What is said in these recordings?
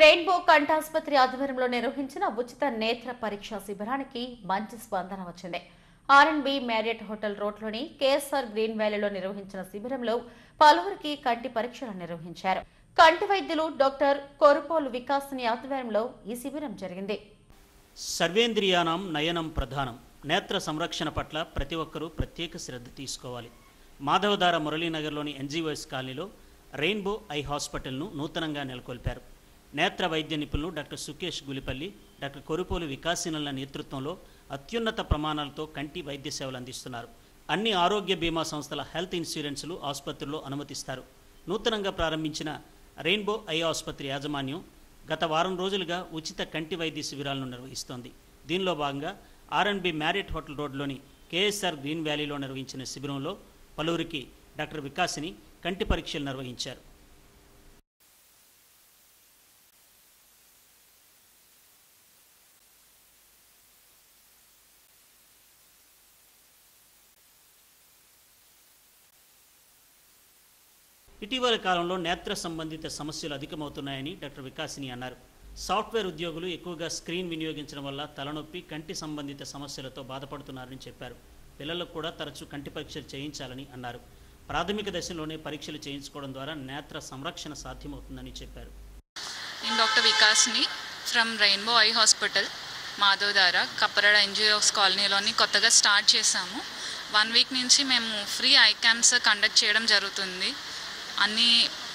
Rainbow కంఠాసుపత్రి ఆధ్వర్యంలో నిర్వహించిన ఉచిత నేత్ర పరీక్ష శిబిరానికి మంచి స్పందన వచ్చింది. ఆర్ఎండ్బి మ్యారియట్ హోటల్ రోడ్లోని కేఎస్ఆర్ గ్రీన్ వ్యాలీలో నిర్వహించిన శిబిరంలో పలువురికి కంటి పరీక్షలు నిర్వహించారు. కంటి వైద్యులు డాక్టర్ కొరుపోలు వికాస్ని ఆధ్వర్యంలో ఈ శిబిరం జరిగింది. సర్వేంద్రియానాం నయనం ప్రధానం. నేత్ర సంరక్షణ పట్ల ప్రతి ఒక్కరూ ప్రత్యేక శ్రద్ధ తీసుకోవాలి. మాధవధార మురళీనగర్లోని ఎన్జీఓఎస్ కాలనీలో రెయిన్బో ఐ హాస్పిటల్ను నూతనంగా నెలకొల్పారు. నేత్ర వైద్య నిపుణులు డాక్టర్ సుకేష్ గులిపల్లి, డాక్టర్ కొరుపోలు వికాసినల నేతృత్వంలో అత్యున్నత ప్రమాణాలతో కంటి వైద్య సేవలు అందిస్తున్నారు. అన్ని ఆరోగ్య బీమా సంస్థల హెల్త్ ఇన్సూరెన్సులు ఆసుపత్రుల్లో అనుమతిస్తారు. నూతనంగా ప్రారంభించిన రెయిన్బో ఐ ఆసుపత్రి యాజమాన్యం గత వారం రోజులుగా ఉచిత కంటి వైద్య శిబిరాలను నిర్వహిస్తోంది. దీనిలో భాగంగా ఆర్ఎండ్బి మ్యారియట్ హోటల్ రోడ్లోని కేఎస్ఆర్ గ్రీన్ వ్యాలీలో నిర్వహించిన శిబిరంలో పలువురికి డాక్టర్ వికాసిని కంటి పరీక్షలు నిర్వహించారు. ఇటీవల కాలంలో నేత్ర సంబంధిత సమస్యలు అధికమవుతున్నాయని డాక్టర్ వికాసిని అన్నారు. సాఫ్ట్వేర్ ఉద్యోగులు ఎక్కువగా స్క్రీన్ వినియోగించడం వల్ల తలనొప్పి, కంటి సంబంధిత సమస్యలతో బాధపడుతున్నారని చెప్పారు. పిల్లలకు కూడా తరచూ కంటి పరీక్షలు చేయించాలని అన్నారు. ప్రాథమిక దశలోనే పరీక్షలు చేయించుకోవడం ద్వారా నేత్ర సంరక్షణ సాధ్యమవుతుందని చెప్పారు. నేను డాక్టర్ వికాస్ని from Rainbow eye hospital Madhavadhara Kapparada NGOs కాలనీలోని కొత్తగా స్టార్ట్ చేశాము. 1 వీక్ నుంచి మేము ఫ్రీ ఐ క్యాంప్స్ కండక్ట్ చేయడం జరుగుతుంది. అన్ని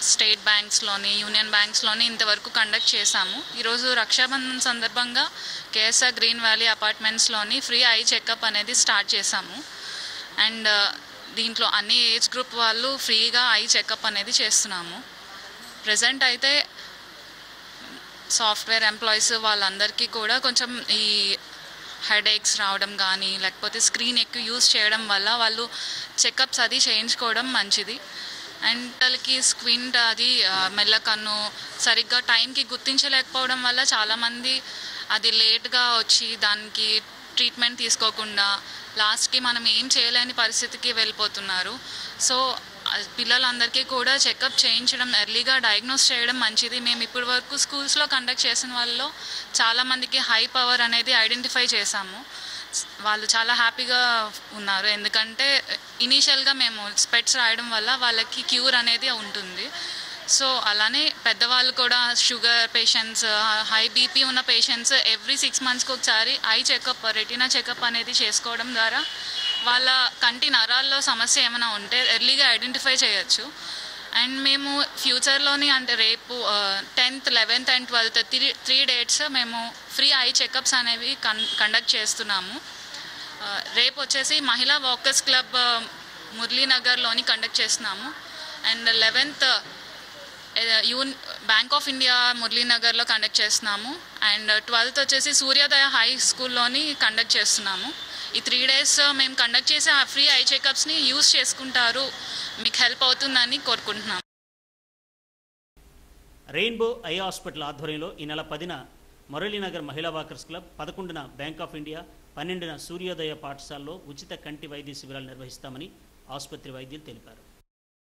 స్టేట్ బ్యాంక్స్లోని, యూనియన్ బ్యాంక్స్లోని ఇంతవరకు కండక్ట్ చేశాము. ఈరోజు రక్షాబంధన్ సందర్భంగా కేఎస్ఆర్ గ్రీన్ వ్యాలీ అపార్ట్మెంట్స్లోని ఫ్రీ ఐ చెకప్ అనేది స్టార్ట్ చేశాము. అండ్ దీంట్లో అన్ని ఏజ్ గ్రూప్ వాళ్ళు ఫ్రీగా ఐ చెకప్ అనేది చేస్తున్నాము. ప్రజెంట్ అయితే సాఫ్ట్వేర్ ఎంప్లాయీస్ వాళ్ళందరికీ కూడా కొంచెం ఈ హెడేక్స్ రావడం కానీ లేకపోతే స్క్రీన్ ఎక్కువ యూజ్ చేయడం వల్ల వాళ్ళు చెకప్స్ అది చేయించుకోవడం మంచిది. అండ్ వాళ్ళకి స్క్వింట్ అది మెల్లకన్ను సరిగ్గా టైంకి గుర్తించలేకపోవడం వల్ల చాలామంది అది లేట్గా వచ్చి దానికి ట్రీట్మెంట్ తీసుకోకుండా లాస్ట్కి మనం ఏం చేయలేని పరిస్థితికి వెళ్ళిపోతున్నారు. సో పిల్లలందరికీ కూడా చెకప్ చేయించడం, ఎర్లీగా డయాగ్నోస్ చేయడం మంచిది. మేము ఇప్పటి వరకు స్కూల్స్లో కండక్ట్ చేసిన వాళ్ళలో చాలామందికి హై పవర్ అనేది ఐడెంటిఫై చేశాము. వాళ్ళు చాలా హ్యాపీగా ఉన్నారు. ఎందుకంటే ఇనీషియల్గా మేము స్పెట్స్ రాయడం వల్ల వాళ్ళకి క్యూర్ అనేది ఉంటుంది. సో అలానే పెద్దవాళ్ళు కూడా షుగర్ పేషెంట్స్, హై బీపీ ఉన్న పేషెంట్స్ ఎవ్రీ 6 మంత్స్కి ఒకసారి ఐ చెకప్, రెటీనా చెకప్ అనేది చేసుకోవడం ద్వారా వాళ్ళ కంటి నరాల్లో సమస్య ఏమైనా ఉంటే ఎర్లీగా ఐడెంటిఫై చేయొచ్చు. అండ్ మేము ఫ్యూచర్లోని అంటే రేపు 10th, 11th and 12th 3 dates మేము ఫ్రీ ఐ చెకప్స్ అనేవి కండక్ట్ చేస్తున్నాము. రేపు వచ్చేసి మహిళా వాకర్స్ క్లబ్ మురళీనగర్లోని కండక్ట్ చేస్తున్నాము. And 11th bank of India మురళీనగర్లో కండక్ట్ చేస్తున్నాము. అండ్ 12th వచ్చేసి సూర్యోదయ హై స్కూల్లోని కండక్ట్ చేస్తున్నాము. ఈ 3 డేస్ మేము కండక్ట్ చేసే ఆ ఫ్రీ ఐ చెకప్స్ని యూజ్ చేసుకుంటారు, మీకు హెల్ప్ అవుతుందని కోరుకుంటున్నాం. రెయిన్బో ఐ హాస్పిటల్ ఆధ్వర్యంలో ఈ నెల 10న మురళీనగర్ మహిళా వాకర్స్ క్లబ్, 11న బ్యాంక్ ఆఫ్ ఇండియా, 12న సూర్యోదయ పాఠశాలలో ఉచిత కంటి వైద్య శిబిరాలు నిర్వహిస్తామని ఆసుపత్రి వైద్యులు తెలిపారు.